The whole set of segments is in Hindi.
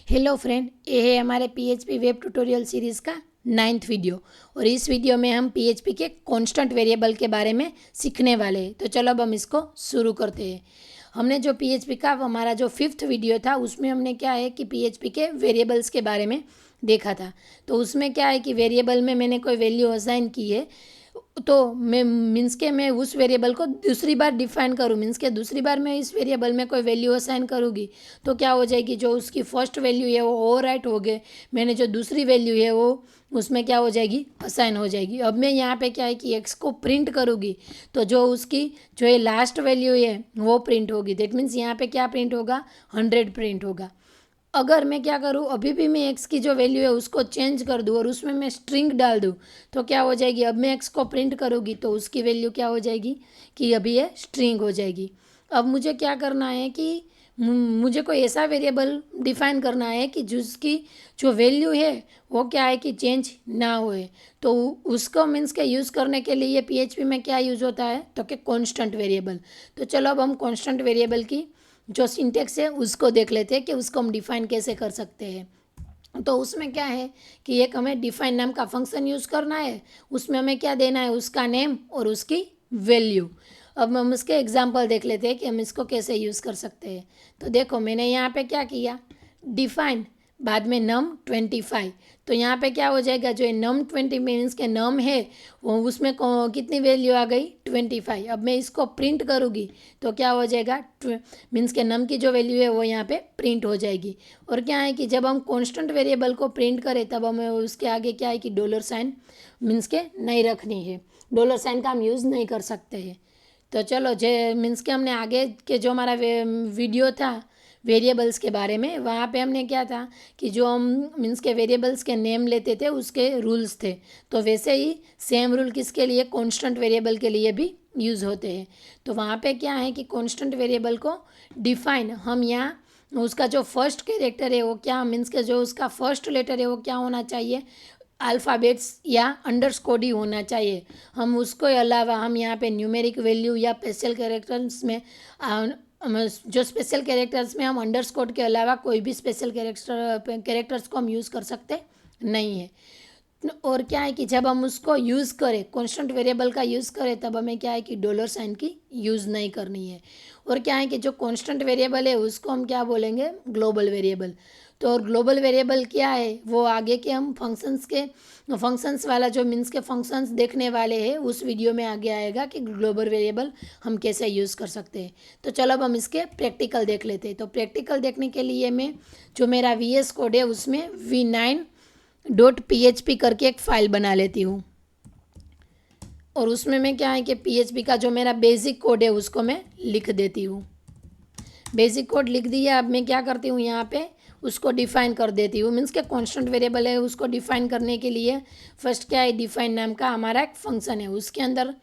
हेलो फ्रेंड, ये है हमारे पीएचपी वेब ट्यूटोरियल सीरीज़ का 9th वीडियो। और इस वीडियो में हम पीएचपी के कांस्टेंट वेरिएबल के बारे में सीखने वाले हैं। तो चलो अब हम इसको शुरू करते हैं। हमने जो पीएचपी का हमारा जो 5th वीडियो था उसमें हमने क्या है कि पीएचपी के वेरिएबल्स के बारे में देखा था। तो उसमें क्या है कि वेरिएबल में मैंने कोई वैल्यू असाइन की है तो मैं मीन्स के मैं उस वेरिएबल को दूसरी बार डिफाइन करूँ, मीन्स के दूसरी बार मैं इस वेरिएबल में कोई वैल्यू असाइन करूँगी तो क्या हो जाएगी, जो उसकी फर्स्ट वैल्यू है वो ओवरराइट हो गए, मैंने जो दूसरी वैल्यू है वो उसमें क्या हो जाएगी, असाइन हो जाएगी। अब मैं यहाँ पे क्या है कि एक्स को प्रिंट करूँगी तो जो उसकी जो ये लास्ट वैल्यू है वो प्रिंट होगी। दैट मीन्स यहाँ पे क्या प्रिंट होगा, 100 प्रिंट होगा। अगर मैं क्या करूँ, अभी भी मैं एक्स की जो वैल्यू है उसको चेंज कर दूँ और उसमें मैं स्ट्रिंग डाल दूँ तो क्या हो जाएगी, अब मैं एक्स को प्रिंट करूँगी तो उसकी वैल्यू क्या हो जाएगी कि अभी ये स्ट्रिंग हो जाएगी। अब मुझे क्या करना है कि मुझे कोई ऐसा वेरिएबल डिफाइन करना है कि जिसकी जो वैल्यू है वो क्या है कि चेंज ना होए। तो उसको मीन्स के यूज़ करने के लिए पीएचपी में क्या यूज़ होता है तो कि कांस्टेंट वेरिएबल। तो चलो अब हम कांस्टेंट वेरिएबल की जो सिंटेक्स है उसको देख लेते हैं कि उसको हम डिफाइन कैसे कर सकते हैं। तो उसमें क्या है कि एक हमें डिफाइन नाम का फंक्शन यूज़ करना है, उसमें हमें क्या देना है, उसका नेम और उसकी वैल्यू। अब हम उसके एग्जांपल देख लेते हैं कि हम इसको कैसे यूज़ कर सकते हैं। तो देखो मैंने यहाँ पे क्या किया, डिफाइन बाद में नम 25। तो यहाँ पे क्या हो जाएगा, जो नम 20 मीन्स के नम है वो उसमें कितनी वैल्यू आ गई 25। अब मैं इसको प्रिंट करूँगी तो क्या हो जाएगा, मीन्स के नम की जो वैल्यू है वो यहाँ पे प्रिंट हो जाएगी। और क्या है कि जब हम कांस्टेंट वेरिएबल को प्रिंट करें तब हमें उसके आगे क्या है कि डॉलर साइन मीन्स के नहीं रखनी है, डॉलर साइन का हम यूज़ नहीं कर सकते हैं। तो चलो जे मीन्स के हमने आगे के जो हमारा वीडियो था वेरिएबल्स के बारे में, वहाँ पे हमने क्या था कि जो हम मीन्स के वेरिएबल्स के नेम लेते थे उसके रूल्स थे। तो वैसे ही सेम रूल किसके लिए, कांस्टेंट वेरिएबल के लिए भी यूज़ होते हैं। तो वहाँ पे क्या है कि कांस्टेंट वेरिएबल को डिफाइन हम यहाँ उसका जो फर्स्ट कैरेक्टर है वो क्या मीन्स के जो उसका फर्स्ट लेटर है वो क्या होना चाहिए, अल्फ़ाबेट्स या अंडरस्कोर ही होना चाहिए। हम उसको अलावा हम यहाँ पे न्यूमेरिक वैल्यू या स्पेशल कैरेक्टर्स में जो स्पेशल कैरेक्टर्स में हम अंडरस्कोर के अलावा कोई भी स्पेशल कैरेक्टर्स को हम यूज़ कर सकते नहीं है। और क्या है कि जब हम उसको यूज़ करें, कांस्टेंट वेरिएबल का यूज़ करें, तब हमें क्या है कि डॉलर साइन की यूज़ नहीं करनी है। और क्या है कि जो कांस्टेंट वेरिएबल है उसको हम क्या बोलेंगे, ग्लोबल वेरिएबल। तो और ग्लोबल वेरिएबल क्या है वो आगे के हम फंक्शंस वाला जो मीन्स के फंक्शंस देखने वाले हैं उस वीडियो में आगे आएगा कि ग्लोबल वेरिएबल हम कैसे यूज़ कर सकते हैं। तो चलो अब हम इसके प्रैक्टिकल देख लेते हैं। तो प्रैक्टिकल देखने के लिए मैं जो मेरा VS कोड है उसमें v9.php करके एक फ़ाइल बना लेती हूँ। और उसमें मैं क्या है कि PHP का जो मेरा बेसिक कोड है उसको मैं लिख देती हूँ। बेसिक कोड लिख दिया। अब मैं क्या करती हूँ, यहाँ पे उसको डिफाइन कर देती हूँ। मीन्स के कांस्टेंट वेरिएबल है उसको डिफाइन करने के लिए फर्स्ट क्या है, डिफाइन नाम का हमारा एक फंक्शन है, उसके अंदर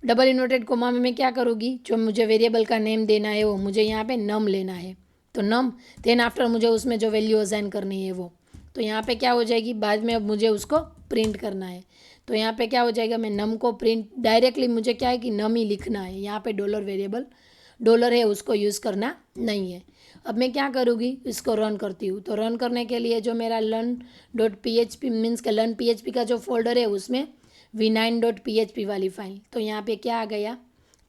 डबल इन्वर्टेड कोमा में मैं क्या करूँगी, जो मुझे वेरिएबल का नेम देना है वो मुझे यहाँ पे नम लेना है। तो नम देन आफ्टर मुझे उसमें जो वैल्यू असाइन करनी है वो, तो यहाँ पे क्या हो जाएगी, बाद में अब मुझे उसको प्रिंट करना है। तो यहाँ पे क्या हो जाएगा, मैं नम को प्रिंट डायरेक्टली मुझे क्या है कि नम ही लिखना है, यहाँ पे डॉलर वेरिएबल डॉलर है उसको यूज़ करना नहीं है। अब मैं क्या करूँगी, इसको रन करती हूँ। तो रन करने के लिए जो मेरा learn.php मीन्स के learn PHP का जो फोल्डर है उसमें v9.php वाली फाइल, तो यहाँ पे क्या आ गया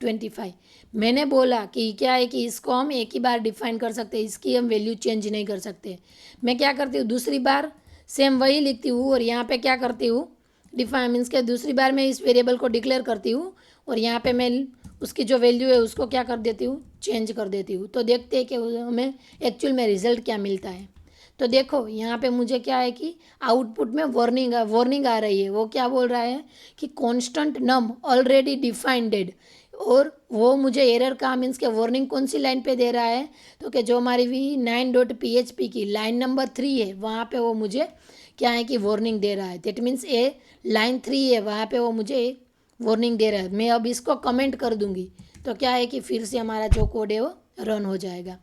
25। मैंने बोला कि क्या है कि इसको हम एक ही बार डिफाइन कर सकते हैं, इसकी हम वैल्यू चेंज नहीं कर सकते। मैं क्या करती हूँ, दूसरी बार सेम वही लिखती हूँ और यहाँ पे क्या करती हूँ, डिफाइन मीन्स के दूसरी बार मैं इस वेरिएबल को डिक्लेयर करती हूँ और यहाँ पे मैं उसकी जो वैल्यू है उसको क्या कर देती हूँ, चेंज कर देती हूँ। तो देखते हैं कि हमें एक्चुअल में रिजल्ट क्या मिलता है। तो देखो यहाँ पे मुझे क्या है कि आउटपुट में वार्निंग आ रही है। वो क्या बोल रहा है कि कांस्टेंट नम ऑलरेडी डिफाइंडेड, और वो मुझे एरर का मीन्स के वार्निंग कौन सी लाइन पे दे रहा है, तो कि जो हमारी v9.php की लाइन नंबर 3 है वहाँ पे वो मुझे क्या है कि वार्निंग दे रहा है। दैट मीन्स ए लाइन 3 है वहाँ पे वो मुझे वार्निंग दे रहा है। मैं अब इसको कमेंट कर दूंगी तो क्या है कि फिर से हमारा जो कोड है वो रन हो जाएगा।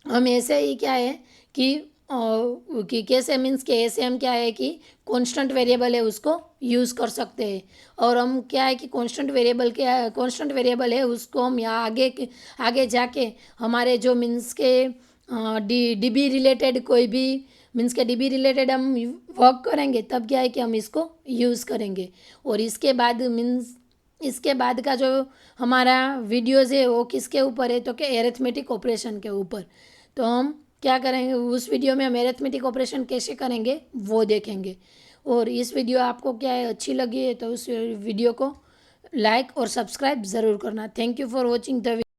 हम ऐसे ही क्या है कि कैसे मीन्स के ऐसे हम क्या है कि कांस्टेंट वेरिएबल है उसको यूज़ कर सकते हैं। और हम क्या है कि कांस्टेंट वेरिएबल है उसको हम यहाँ आगे जाके हमारे जो मीन्स के डीबी रिलेटेड कोई भी मीन्स के डीबी रिलेटेड हम वर्क करेंगे तब क्या है कि हम इसको यूज़ करेंगे। और इसके बाद मीन्स इसके बाद का जो हमारा वीडियोज़ है वो किसके ऊपर है, तो कि एरिथमेटिक ऑपरेशन के ऊपर। तो हम क्या करेंगे उस वीडियो में, हम एरिथमेटिक ऑपरेशन कैसे करेंगे वो देखेंगे। और इस वीडियो आपको क्या है अच्छी लगी है तो उस वीडियो को लाइक और सब्सक्राइब ज़रूर करना। Thank you for watching the